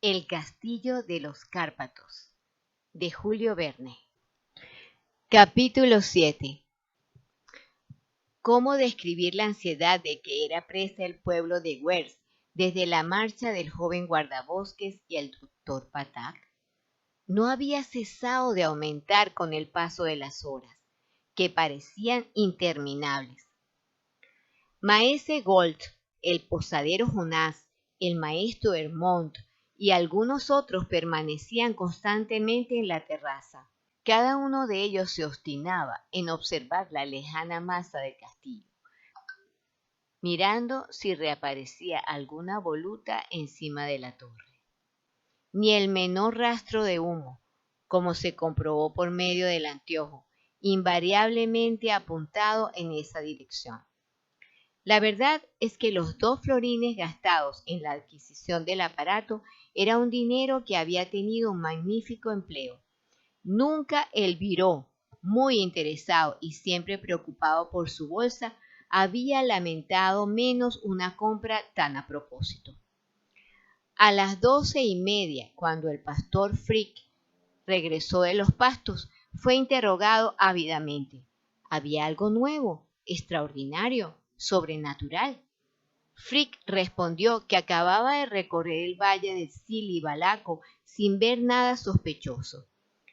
El castillo de los Cárpatos, de Julio Verne. Capítulo 7. ¿Cómo describir la ansiedad de que era presa el pueblo de Wells desde la marcha del joven guardabosques y el doctor Patak? No había cesado de aumentar con el paso de las horas, que parecían interminables. Maese Gold, el posadero Jonás, el maestro Hermont y algunos otros permanecían constantemente en la terraza. Cada uno de ellos se obstinaba en observar la lejana masa del castillo, mirando si reaparecía alguna voluta encima de la torre. Ni el menor rastro de humo, como se comprobó por medio del anteojo, invariablemente apuntado en esa dirección. La verdad es que los 2 florines gastados en la adquisición del aparato era un dinero que había tenido un magnífico empleo. Nunca el Viró, muy interesado y siempre preocupado por su bolsa, había lamentado menos una compra tan a propósito. A las 12:30, cuando el pastor Frick regresó de los pastos, fue interrogado ávidamente. ¿Había algo nuevo, extraordinario, sobrenatural? Frick respondió que acababa de recorrer el valle de Silibalaco sin ver nada sospechoso.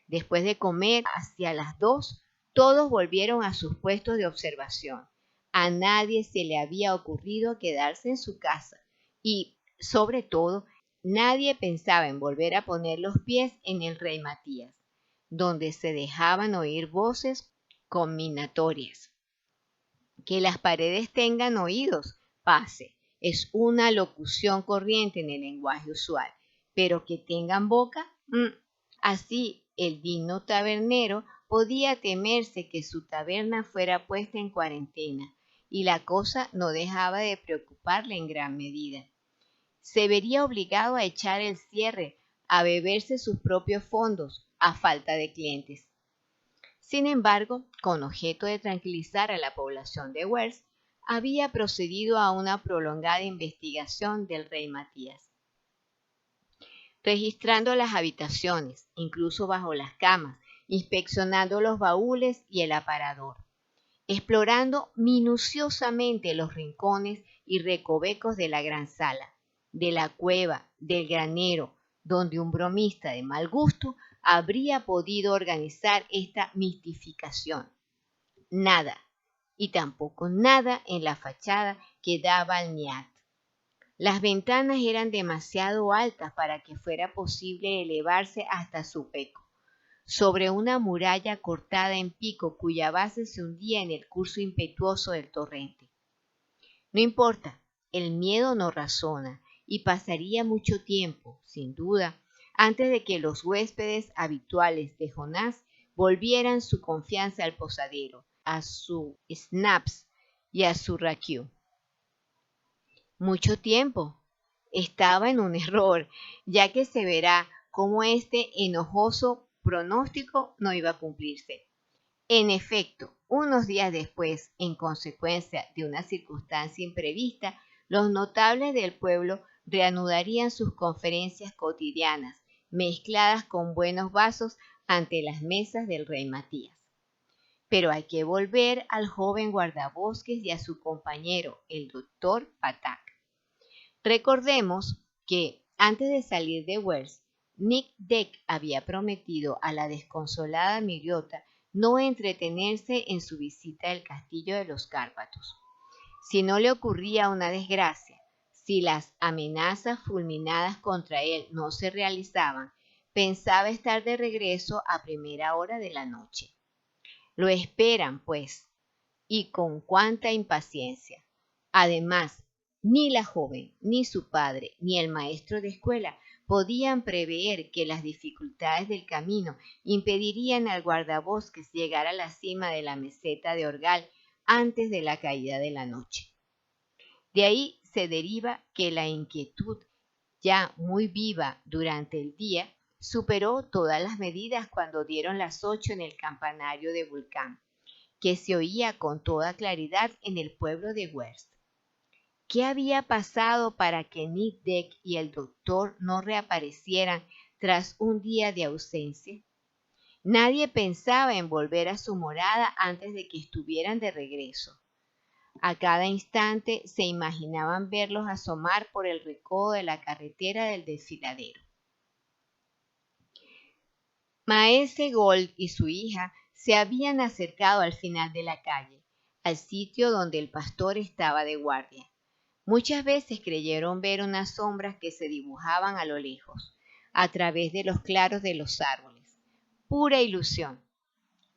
Después de comer hacia las 2, todos volvieron a sus puestos de observación. A nadie se le había ocurrido quedarse en su casa y, sobre todo, nadie pensaba en volver a poner los pies en el Rey Matías, donde se dejaban oír voces conminatorias. Que las paredes tengan oídos, pase, es una locución corriente en el lenguaje usual, pero que tengan boca, así el digno tabernero podía temerse que su taberna fuera puesta en cuarentena, y la cosa no dejaba de preocuparle en gran medida. Se vería obligado a echar el cierre, a beberse sus propios fondos, a falta de clientes. Sin embargo, con objeto de tranquilizar a la población de Wells, había procedido a una prolongada investigación del Rey Matías, registrando las habitaciones, incluso bajo las camas, inspeccionando los baúles y el aparador, explorando minuciosamente los rincones y recovecos de la gran sala, de la cueva, del granero, donde un bromista de mal gusto habría podido organizar esta mistificación. Nada, y tampoco nada en la fachada que daba al Niat. Las ventanas eran demasiado altas para que fuera posible elevarse hasta su peco, sobre una muralla cortada en pico cuya base se hundía en el curso impetuoso del torrente. No importa, el miedo no razona, y pasaría mucho tiempo, sin duda, antes de que los huéspedes habituales de Jonás volvieran su confianza al posadero, a su Snaps y a su Raquíu. Mucho tiempo. Estaba en un error, ya que se verá cómo este enojoso pronóstico no iba a cumplirse. En efecto, unos días después, en consecuencia de una circunstancia imprevista, los notables del pueblo reanudarían sus conferencias cotidianas, mezcladas con buenos vasos ante las mesas del Rey Matías. Pero hay que volver al joven guardabosques y a su compañero, el doctor Patak. Recordemos que, antes de salir de Wells, Nick Deck había prometido a la desconsolada Miriota no entretenerse en su visita al castillo de los Cárpatos. Si no le ocurría una desgracia, si las amenazas fulminadas contra él no se realizaban, pensaba estar de regreso a primera hora de la noche. Lo esperan, pues, y con cuánta impaciencia. Además, ni la joven, ni su padre, ni el maestro de escuela podían prever que las dificultades del camino impedirían al guardabosques llegar a la cima de la meseta de Orgal antes de la caída de la noche. De ahí se deriva que la inquietud, ya muy viva durante el día, superó todas las medidas cuando dieron las 8 en el campanario de Vulcán, que se oía con toda claridad en el pueblo de Wells. ¿Qué había pasado para que Nic Deck y el doctor no reaparecieran tras un día de ausencia? Nadie pensaba en volver a su morada antes de que estuvieran de regreso. A cada instante se imaginaban verlos asomar por el recodo de la carretera del desfiladero. Maese Gold y su hija se habían acercado al final de la calle, al sitio donde el pastor estaba de guardia. Muchas veces creyeron ver unas sombras que se dibujaban a lo lejos, a través de los claros de los árboles. Pura ilusión.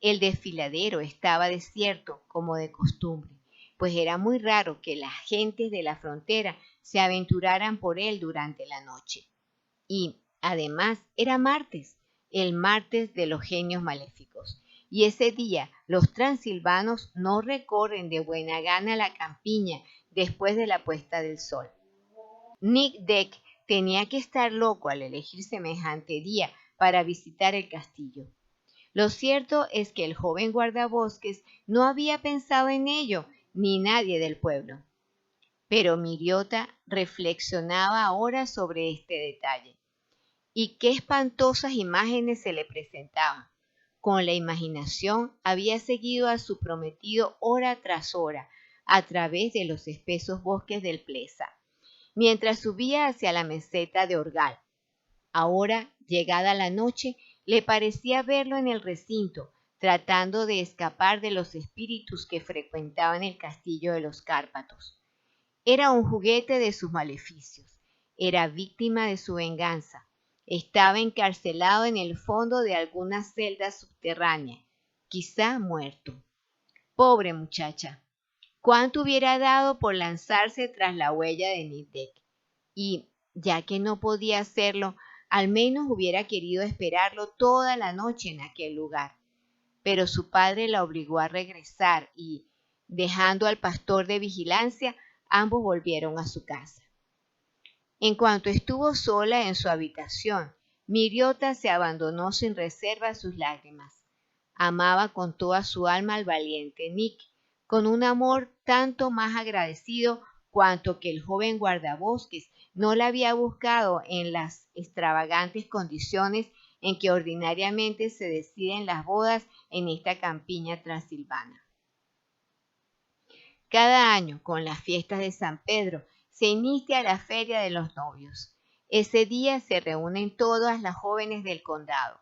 El desfiladero estaba desierto, como de costumbre, pues era muy raro que las gentes de la frontera se aventuraran por él durante la noche. Y, además, era martes, el martes de los genios maléficos, y ese día los transilvanos no recorren de buena gana la campiña después de la puesta del sol. Nic Deck tenía que estar loco al elegir semejante día para visitar el castillo. Lo cierto es que el joven guardabosques no había pensado en ello, ni nadie del pueblo. Pero Miriota reflexionaba ahora sobre este detalle. Y qué espantosas imágenes se le presentaban. Con la imaginación había seguido a su prometido hora tras hora, a través de los espesos bosques del Plesa, mientras subía hacia la meseta de Orgal. Ahora, llegada la noche, le parecía verlo en el recinto, tratando de escapar de los espíritus que frecuentaban el castillo de los Cárpatos. Era un juguete de sus maleficios, era víctima de su venganza, estaba encarcelado en el fondo de alguna celda subterránea, quizá muerto. Pobre muchacha, cuánto hubiera dado por lanzarse tras la huella de Nic Deck, y, ya que no podía hacerlo, al menos hubiera querido esperarlo toda la noche en aquel lugar. Pero su padre la obligó a regresar y, dejando al pastor de vigilancia, ambos volvieron a su casa. En cuanto estuvo sola en su habitación, Miriota se abandonó sin reserva a sus lágrimas. Amaba con toda su alma al valiente Nic, con un amor tanto más agradecido cuanto que el joven guardabosques no la había buscado en las extravagantes condiciones en que ordinariamente se deciden las bodas en esta campiña transilvana. Cada año, con las fiestas de San Pedro, se inicia la feria de los novios. Ese día se reúnen todas las jóvenes del condado.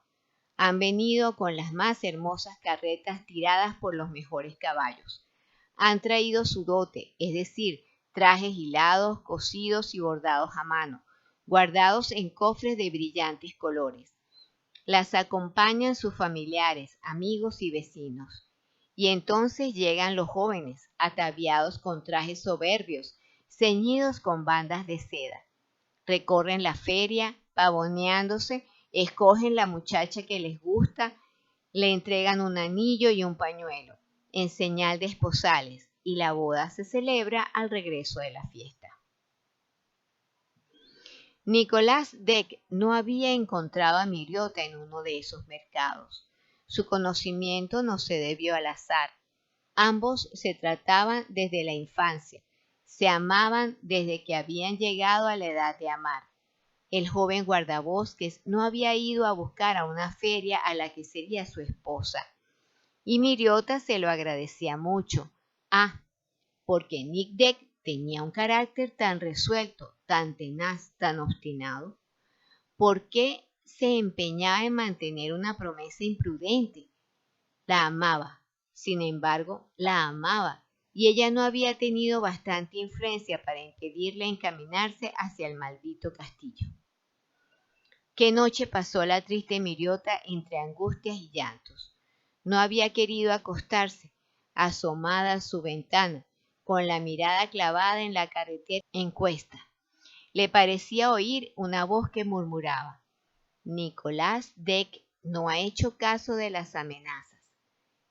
Han venido con las más hermosas carretas tiradas por los mejores caballos. Han traído su dote, es decir, trajes hilados, cosidos y bordados a mano, guardados en cofres de brillantes colores. Las acompañan sus familiares, amigos y vecinos. Y entonces llegan los jóvenes, ataviados con trajes soberbios, ceñidos con bandas de seda. Recorren la feria, pavoneándose, escogen la muchacha que les gusta, le entregan un anillo y un pañuelo, en señal de esposales, y la boda se celebra al regreso de la fiesta. Nicolás Deck no había encontrado a Miriota en uno de esos mercados. Su conocimiento no se debió al azar. Ambos se trataban desde la infancia, se amaban desde que habían llegado a la edad de amar. El joven guardabosques no había ido a buscar a una feria a la que sería su esposa, y Miriota se lo agradecía mucho. Porque Nic Deck tenía un carácter tan resuelto, tan tenaz, tan obstinado. ¿Por qué se empeñaba en mantener una promesa imprudente? La amaba, sin embargo, la amaba, y ella no había tenido bastante influencia para impedirle encaminarse hacia el maldito castillo. Qué noche pasó la triste Miriota entre angustias y llantos. No había querido acostarse, asomada a su ventana, con la mirada clavada en la carretera en cuesta. Le parecía oír una voz que murmuraba: Nicolás Deck no ha hecho caso de las amenazas.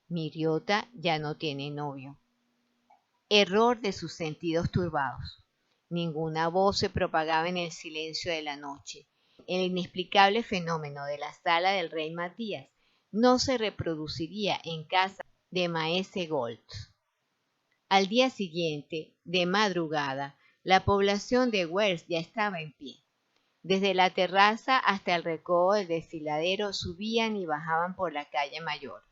Miriota ya no tiene novio. Error de sus sentidos turbados. Ninguna voz se propagaba en el silencio de la noche. El inexplicable fenómeno de la sala del rey Matías no se reproduciría en casa de Maese Gold. Al día siguiente, de madrugada, La población de Wers ya estaba en pie. Desde la terraza hasta el recodo del desfiladero subían y bajaban por la calle mayor,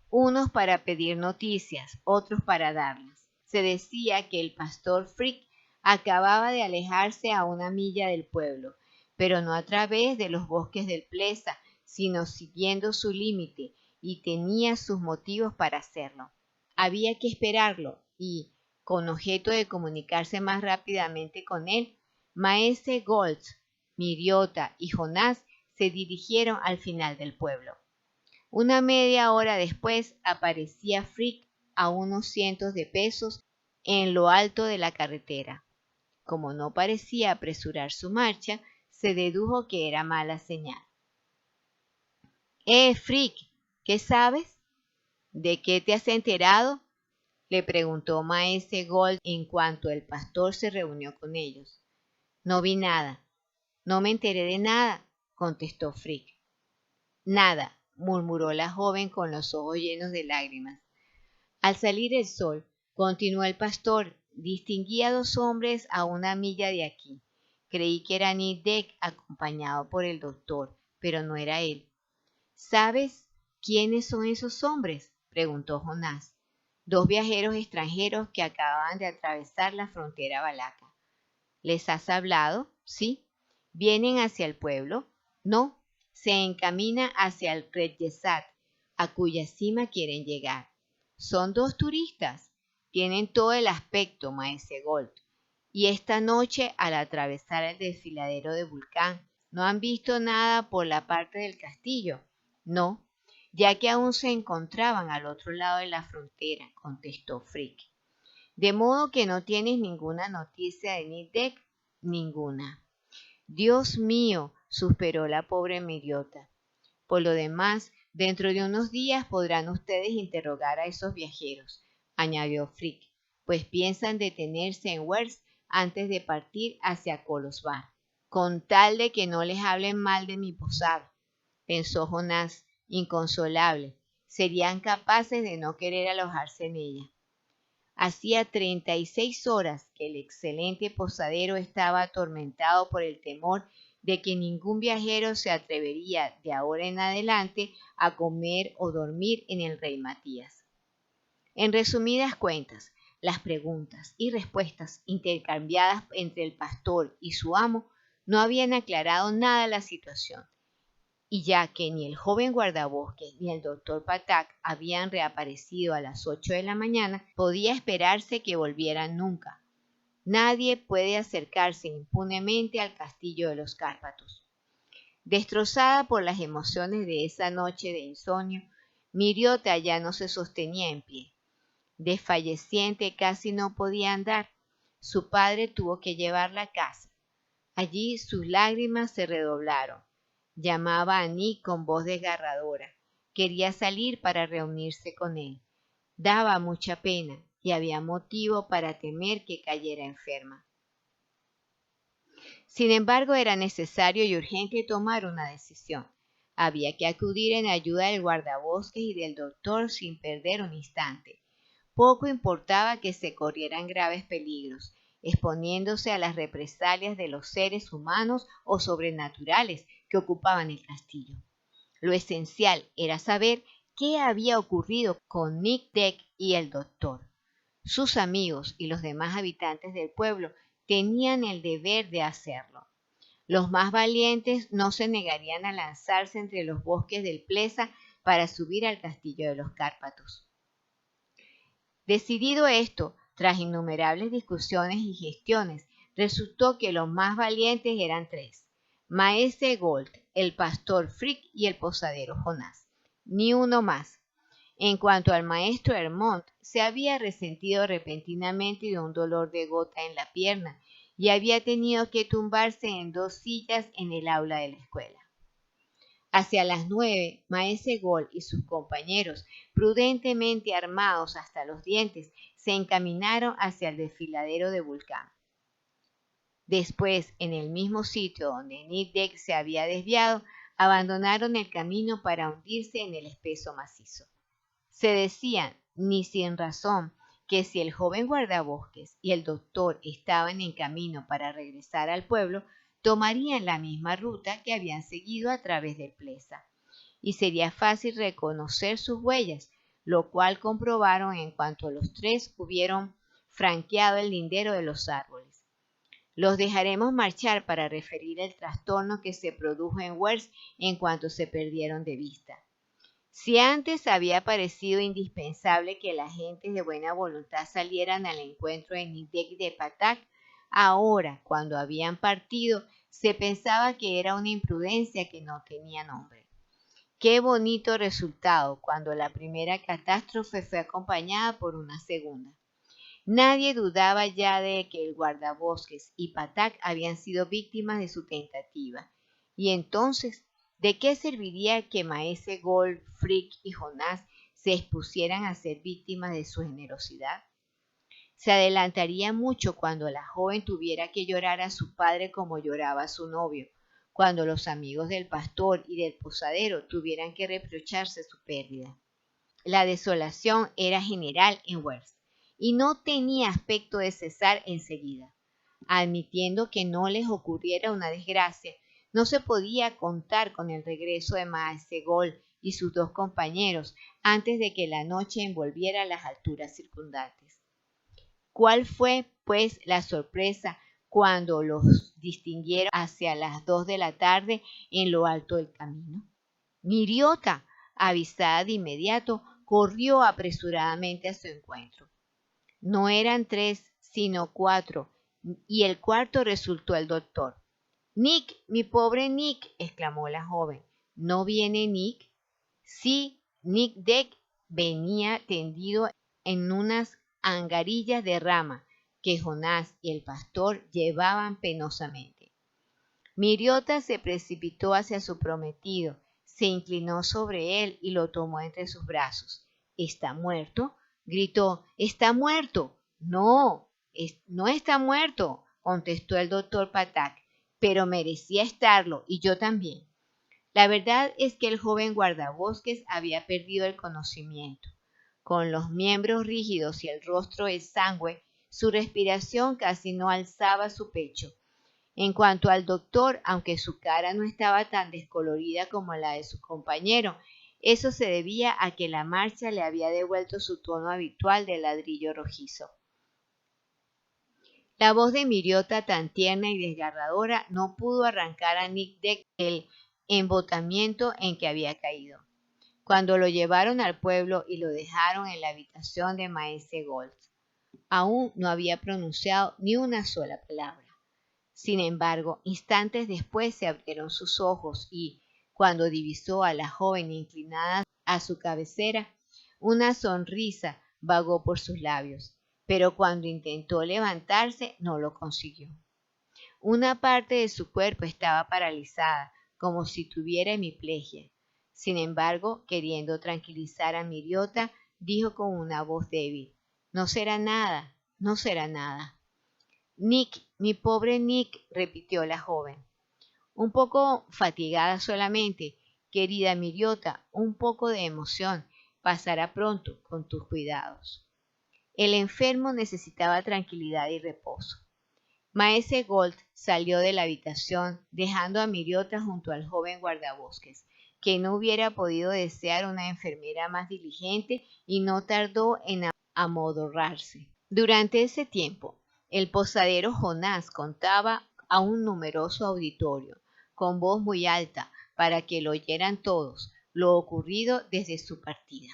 unos para pedir noticias, otros para darlas. Se decía que el pastor Frick acababa de alejarse a 1 milla del pueblo, pero no a través de los bosques del Plesa, sino siguiendo su límite, y tenía sus motivos para hacerlo. Había que esperarlo y, con objeto de comunicarse más rápidamente con él, Maese Goltz, Miriota y Jonás se dirigieron al final del pueblo. 1 media hora después aparecía Frick a unos cientos de pasos en lo alto de la carretera. Como no parecía apresurar su marcha, se dedujo que era mala señal. Frick, ¿qué sabes? ¿De qué te has enterado?, le preguntó Maese Gold en cuanto el pastor se reunió con ellos. No vi nada, no me enteré de nada, contestó Frick. Nada, murmuró la joven con los ojos llenos de lágrimas. Al salir el sol, continuó el pastor, distinguí a 2 hombres a 1 milla de aquí. Creí que era Nick Deck acompañado por el doctor, pero no era él. ¿Sabes quiénes son esos hombres?, preguntó Jonás. 2 viajeros extranjeros que acababan de atravesar la frontera valaca. ¿Les has hablado? Sí. ¿Vienen hacia el pueblo? No. Se encaminan hacia el Retjesat, a cuya cima quieren llegar. Son 2 turistas. Tienen todo el aspecto, Maese Gold. Y esta noche, al atravesar el desfiladero de Vulcán, ¿no han visto nada por la parte del castillo? No, ya que aún se encontraban al otro lado de la frontera, contestó Frick. De modo que no tienes ninguna noticia de Nick Deck. Ninguna. Dios mío, suspiró la pobre Miriota. Por lo demás, dentro de unos días podrán ustedes interrogar a esos viajeros, añadió Frick, pues piensan detenerse en Wers antes de partir hacia Colosbar, con tal de que no les hablen mal de mi posada, pensó Jonás, inconsolable. Serían capaces de no querer alojarse en ella. Hacía 36 horas que el excelente posadero estaba atormentado por el temor de que ningún viajero se atrevería de ahora en adelante a comer o dormir en el Rey Matías. En resumidas cuentas, las preguntas y respuestas intercambiadas entre el pastor y su amo no habían aclarado nada la situación, y ya que ni el joven guardabosques ni el doctor Patak habían reaparecido a las 8 de la mañana, podía esperarse que volvieran nunca. Nadie puede acercarse impunemente al castillo de los Cárpatos. Destrozada por las emociones de esa noche de insomnio, Miriota ya no se sostenía en pie. Desfalleciente, casi no podía andar. Su padre tuvo que llevarla a casa. Allí sus lágrimas se redoblaron. Llamaba a Nick con voz desgarradora. Quería salir para reunirse con él. Daba mucha pena y había motivo para temer que cayera enferma. Sin embargo, era necesario y urgente tomar una decisión. Había que acudir en ayuda del guardabosques y del doctor sin perder un instante. Poco importaba que se corrieran graves peligros, exponiéndose a las represalias de los seres humanos o sobrenaturales que ocupaban el castillo. Lo esencial era saber qué había ocurrido con Nick Deck y el doctor. Sus amigos y los demás habitantes del pueblo tenían el deber de hacerlo. Los más valientes no se negarían a lanzarse entre los bosques del Plesa para subir al castillo de los Cárpatos. Decidido esto, tras innumerables discusiones y gestiones, resultó que los más valientes eran 3: Maese Gold, el pastor Frick y el posadero Jonás. Ni uno más. En cuanto al maestro Hermont, se había resentido repentinamente de un dolor de gota en la pierna y había tenido que tumbarse en 2 sillas en el aula de la escuela. Hacia las 9, Maese Gold y sus compañeros, prudentemente armados hasta los dientes, se encaminaron hacia el desfiladero de Vulcán. Después, en el mismo sitio donde Nick Deck se había desviado, abandonaron el camino para hundirse en el espeso macizo. Se decían, ni sin razón, que si el joven guardabosques y el doctor estaban en camino para regresar al pueblo, tomarían la misma ruta que habían seguido a través del Plesa, y sería fácil reconocer sus huellas, lo cual comprobaron en cuanto los tres hubieron franqueado el lindero de los árboles. Los dejaremos marchar para referir el trastorno que se produjo en Wells en cuanto se perdieron de vista. Si antes había parecido indispensable que las gentes de buena voluntad salieran al encuentro de Nidec y de Patak, ahora, cuando habían partido, se pensaba que era una imprudencia que no tenía nombre. Qué bonito resultado cuando la primera catástrofe fue acompañada por una segunda. Nadie dudaba ya de que el guardabosques y Patak habían sido víctimas de su tentativa. Y entonces, ¿de qué serviría que Maese Gold, Frick y Jonás se expusieran a ser víctimas de su generosidad? Se adelantaría mucho cuando la joven tuviera que llorar a su padre como lloraba a su novio, cuando los amigos del pastor y del posadero tuvieran que reprocharse su pérdida. La desolación era general en Wells y no tenía aspecto de cesar enseguida. Admitiendo que no les ocurriera una desgracia, no se podía contar con el regreso de Maese Gold y sus dos compañeros antes de que la noche envolviera las alturas circundantes. ¿Cuál fue, pues, la sorpresa cuando los distinguieron hacia las 2 de la tarde en lo alto del camino? Miriota, avisada de inmediato, corrió apresuradamente a su encuentro. No eran 3, sino 4, y el cuarto resultó el doctor. «Nick, mi pobre Nick», exclamó la joven. «¿No viene Nick?» Sí, Nick Deck venía tendido en unas angarillas de rama que Jonás y el pastor llevaban penosamente. Miriota se precipitó hacia su prometido, se inclinó sobre él y lo tomó entre sus brazos. «¿Está muerto?», gritó. «¡Está muerto!». «No, no está muerto», contestó el doctor Patak, «pero merecía estarlo, y yo también». La verdad es que el joven guardabosques había perdido el conocimiento. Con los miembros rígidos y el rostro exangüe, su respiración casi no alzaba su pecho. En cuanto al doctor, aunque su cara no estaba tan descolorida como la de su compañero, eso se debía a que la marcha le había devuelto su tono habitual de ladrillo rojizo. La voz de Miriota, tan tierna y desgarradora, no pudo arrancar a Nick Deck del embotamiento en que había caído. Cuando lo llevaron al pueblo y lo dejaron en la habitación de Maese Gold, aún no había pronunciado ni una sola palabra. Sin embargo, instantes después se abrieron sus ojos y, cuando divisó a la joven inclinada a su cabecera, una sonrisa vagó por sus labios, pero cuando intentó levantarse no lo consiguió. Una parte de su cuerpo estaba paralizada, como si tuviera hemiplegia. Sin embargo, queriendo tranquilizar a Miriota, dijo con una voz débil: «No será nada, no será nada». «Nick, mi pobre Nick», repitió la joven. «Un poco fatigada solamente, querida Miriota, un poco de emoción. Pasará pronto con tus cuidados». El enfermo necesitaba tranquilidad y reposo. Maese Gold salió de la habitación, dejando a Miriota junto al joven guardabosques, que no hubiera podido desear una enfermera más diligente, y no tardó en amodorrarse. Durante ese tiempo, el posadero Jonás contaba a un numeroso auditorio, con voz muy alta, para que lo oyeran todos, lo ocurrido desde su partida.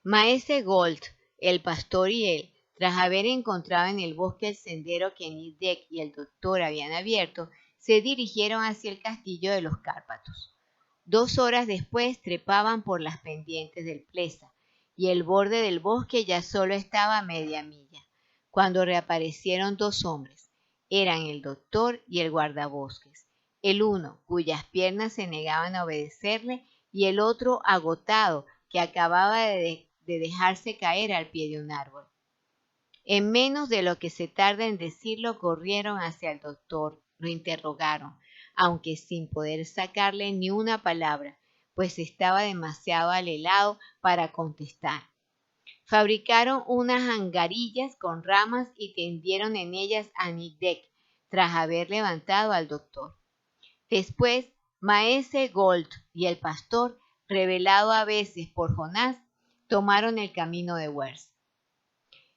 Maese Gold, el pastor y él, tras haber encontrado en el bosque el sendero que Nick Deck y el doctor habían abierto, se dirigieron hacia el castillo de los Cárpatos. 2 horas después trepaban por las pendientes del Plesa, y el borde del bosque ya solo estaba a media milla, cuando reaparecieron 2 hombres. Eran el doctor y el guardabosques, el uno cuyas piernas se negaban a obedecerle y el otro agotado que acababa de dejarse caer al pie de un árbol. En menos de lo que se tarda en decirlo, corrieron hacia el doctor, lo interrogaron, aunque sin poder sacarle ni una palabra, pues estaba demasiado alelado para contestar. Fabricaron unas angarillas con ramas y tendieron en ellas a Nic Deck, tras haber levantado al doctor. Después, Maese Gold y el pastor, revelado a veces por Jonás, tomaron el camino de Wells.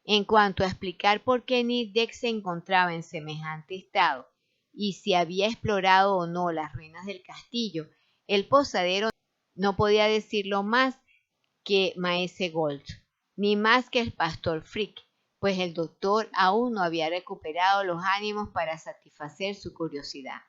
En cuanto a explicar por qué Nic Deck se encontraba en semejante estado y si había explorado o no las ruinas del castillo, el posadero no podía decirlo más que Maese Gold, ni más que el pastor Frick, pues el doctor aún no había recuperado los ánimos para satisfacer su curiosidad.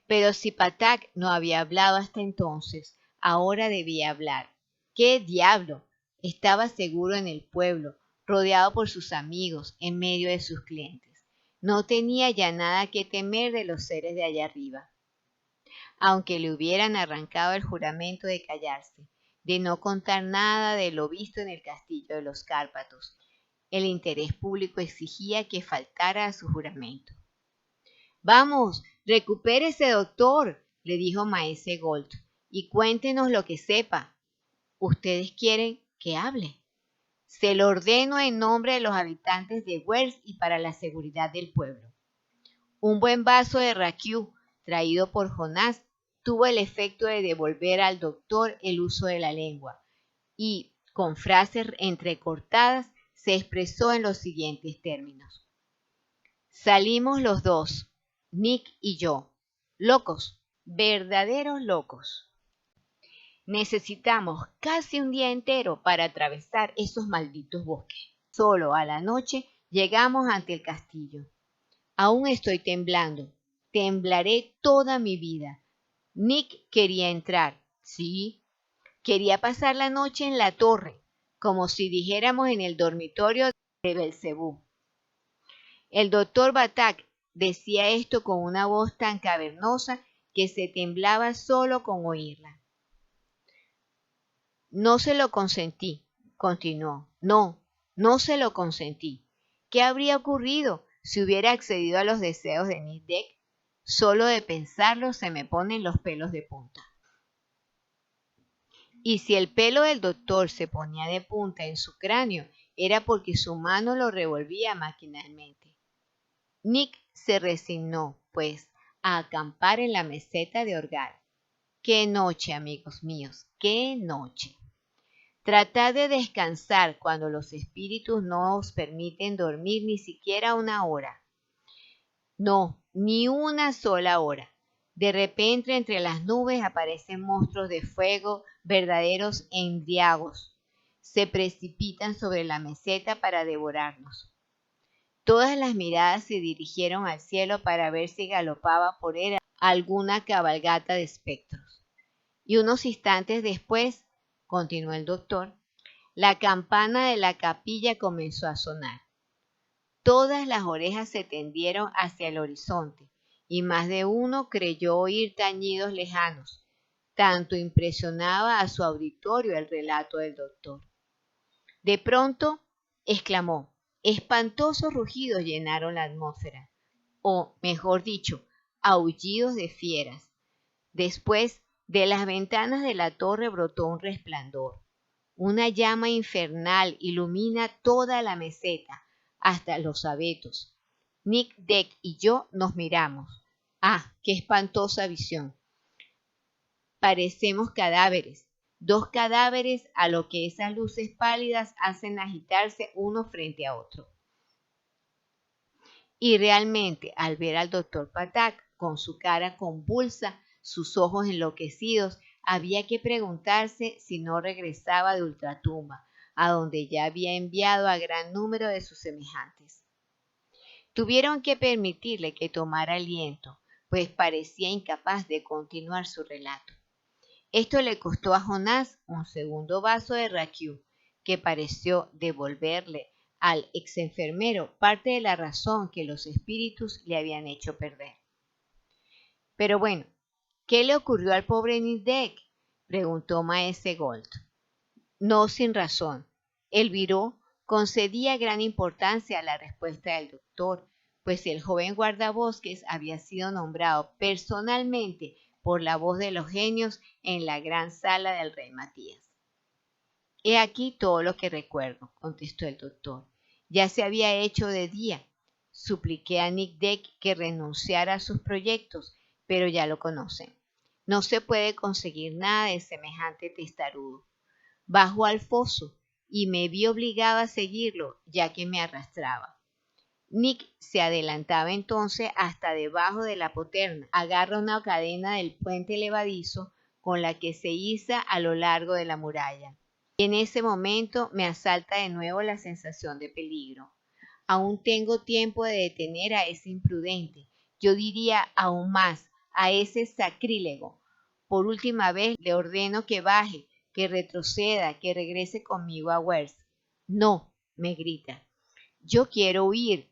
Pero si Patak no había hablado hasta entonces, ahora debía hablar. ¡Qué diablo! Estaba seguro en el pueblo, rodeado por sus amigos, en medio de sus clientes. No tenía ya nada que temer de los seres de allá arriba. Aunque le hubieran arrancado el juramento de callarse, de no contar nada de lo visto en el castillo de los Cárpatos, el interés público exigía que faltara a su juramento. «Vamos, recupérese, doctor», le dijo Maese Gold, «y cuéntenos lo que sepa. ¿Ustedes quieren que hable? Se lo ordeno en nombre de los habitantes de Wells y para la seguridad del pueblo». Un buen vaso de raquiú, traído por Jonás, tuvo el efecto de devolver al doctor el uso de la lengua, y, con frases entrecortadas, se expresó en los siguientes términos. «Salimos los dos, Nick y yo, locos, verdaderos locos. Necesitamos casi un día entero para atravesar esos malditos bosques. Solo a la noche llegamos ante el castillo. Aún estoy temblando, temblaré toda mi vida. Nick quería entrar, sí, quería pasar la noche en la torre, como si dijéramos en el dormitorio de Belcebú. El doctor Batak decía esto con una voz tan cavernosa que se temblaba solo con oírla. «No se lo consentí», continuó. No se lo consentí. ¿Qué habría ocurrido si hubiera accedido a los deseos de Nic Deck? Solo de pensarlo se me ponen los pelos de punta. Y si el pelo del doctor se ponía de punta en su cráneo, era porque su mano lo revolvía maquinalmente. Nick se resignó, pues, a acampar en la meseta de Orgal. ¡Qué noche, amigos míos! ¡Qué noche! Tratad de descansar cuando los espíritus no os permiten dormir ni siquiera una hora. No, ni una sola hora. De repente entre las nubes aparecen monstruos de fuego, verdaderos endriagos. Se precipitan sobre la meseta para devorarnos. Todas las miradas se dirigieron al cielo para ver si galopaba por él alguna cabalgata de espectros. Y unos instantes después, continuó el doctor, la campana de la capilla comenzó a sonar. Todas las orejas se tendieron hacia el horizonte, y más de uno creyó oír tañidos lejanos. Tanto impresionaba a su auditorio el relato del doctor. De pronto, exclamó, espantosos rugidos llenaron la atmósfera, o, mejor dicho, aullidos de fieras. Después, de las ventanas de la torre brotó un resplandor. Una llama infernal ilumina toda la meseta, hasta los abetos. Nic Deck y yo nos miramos. ¡Ah, qué espantosa visión! Parecemos cadáveres, dos cadáveres a lo que esas luces pálidas hacen agitarse uno frente a otro. Y realmente, al ver al doctor Patak con su cara convulsa, sus ojos enloquecidos, había que preguntarse si no regresaba de ultratumba, a donde ya había enviado a gran número de sus semejantes. Tuvieron que permitirle que tomara aliento, pues parecía incapaz de continuar su relato. Esto le costó a Jonás un segundo vaso de raquiú, que pareció devolverle al exenfermero parte de la razón que los espíritus le habían hecho perder. Pero bueno, ¿qué le ocurrió al pobre Nic Deck?, preguntó Maese Gold. No sin razón. El viró concedía gran importancia a la respuesta del doctor, pues el joven guardabosques había sido nombrado personalmente por la voz de los genios en la gran sala del rey Matías. He aquí todo lo que recuerdo, contestó el doctor. Ya se había hecho de día. Supliqué a Nick Deck que renunciara a sus proyectos, pero ya lo conocen. No se puede conseguir nada de semejante testarudo. Bajó al foso y me vi obligado a seguirlo, ya que me arrastraba. Nick se adelantaba entonces hasta debajo de la poterna, agarra una cadena del puente levadizo con la que se iza a lo largo de la muralla. Y en ese momento me asalta de nuevo la sensación de peligro. Aún tengo tiempo de detener a ese imprudente, yo diría aún más, a ese sacrílego. Por última vez le ordeno que baje, que retroceda, que regrese conmigo a Wells. No, me grita. Yo quiero huir.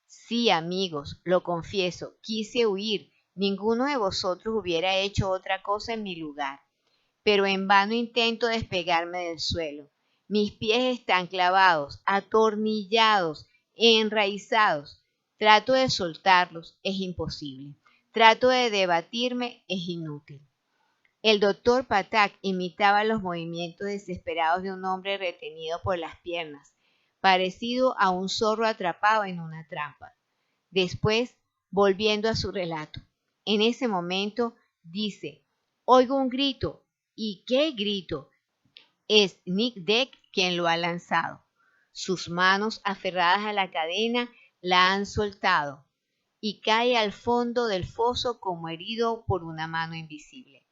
Sí, amigos, lo confieso, quise huir. Ninguno de vosotros hubiera hecho otra cosa en mi lugar. Pero en vano intento despegarme del suelo. Mis pies están clavados, atornillados, enraizados. Trato de soltarlos, es imposible. Trato de debatirme, es inútil. El doctor Patak imitaba los movimientos desesperados de un hombre retenido por las piernas, parecido a un zorro atrapado en una trampa. Después, volviendo a su relato, en ese momento dice, oigo un grito. ¿Y qué grito? Es Nick Deck quien lo ha lanzado. Sus manos aferradas a la cadena la han soltado y cae al fondo del foso como herido por una mano invisible.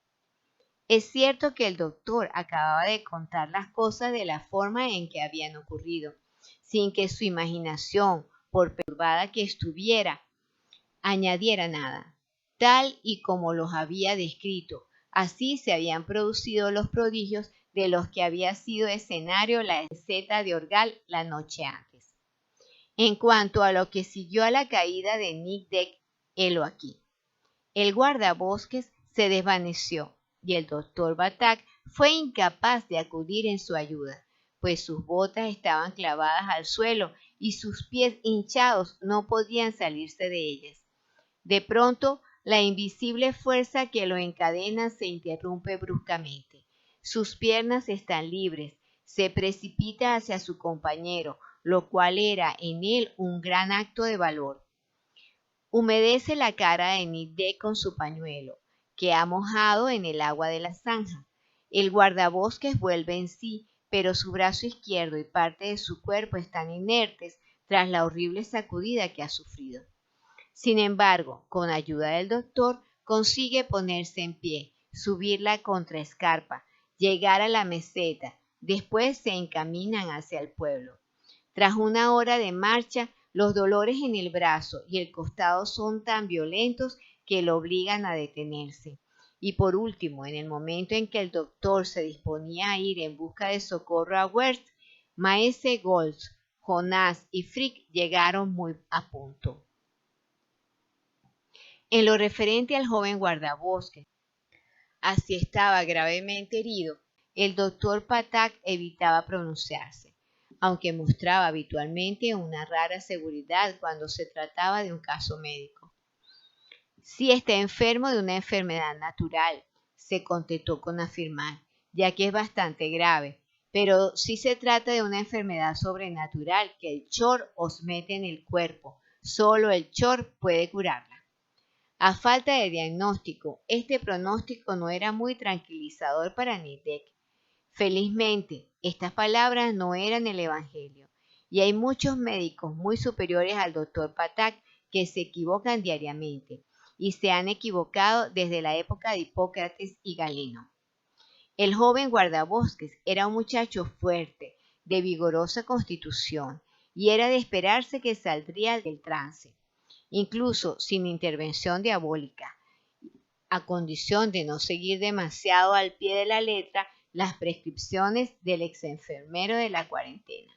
Es cierto que el doctor acababa de contar las cosas de la forma en que habían ocurrido, sin que su imaginación, por perturbada que estuviera, añadiera nada. Tal y como los había descrito, así se habían producido los prodigios de los que había sido escenario la meseta de Orgal la noche antes. En cuanto a lo que siguió a la caída de Nick Deck, helo aquí. El guardabosques se desvaneció y el doctor Batak fue incapaz de acudir en su ayuda, pues sus botas estaban clavadas al suelo y sus pies hinchados no podían salirse de ellas. De pronto, la invisible fuerza que lo encadena se interrumpe bruscamente. Sus piernas están libres, se precipita hacia su compañero, lo cual era en él un gran acto de valor. Humedece la cara de Nidé con su pañuelo, que ha mojado en el agua de la zanja. El guardabosques vuelve en sí, pero su brazo izquierdo y parte de su cuerpo están inertes tras la horrible sacudida que ha sufrido. Sin embargo, con ayuda del doctor, consigue ponerse en pie, subir la contraescarpa, llegar a la meseta, después se encaminan hacia el pueblo. Tras una hora de marcha, los dolores en el brazo y el costado son tan violentos que lo obligan a detenerse. Y por último, en el momento en que el doctor se disponía a ir en busca de socorro a Werth, Maese Goltz, Jonás y Frick llegaron muy a punto. En lo referente al joven guardabosques, así estaba gravemente herido, el doctor Patak evitaba pronunciarse, aunque mostraba habitualmente una rara seguridad cuando se trataba de un caso médico. Si está enfermo de una enfermedad natural, se contentó con afirmar, ya que es bastante grave, pero si se trata de una enfermedad sobrenatural que el Chor os mete en el cuerpo, solo el Chor puede curarla. A falta de diagnóstico, este pronóstico no era muy tranquilizador para Nidek. Felizmente, estas palabras no eran el Evangelio, y hay muchos médicos muy superiores al doctor Patak que se equivocan diariamente, y se han equivocado desde la época de Hipócrates y Galeno. El joven guardabosques era un muchacho fuerte, de vigorosa constitución, y era de esperarse que saldría del trance, incluso sin intervención diabólica, a condición de no seguir demasiado al pie de la letra las prescripciones del ex enfermero de la cuarentena.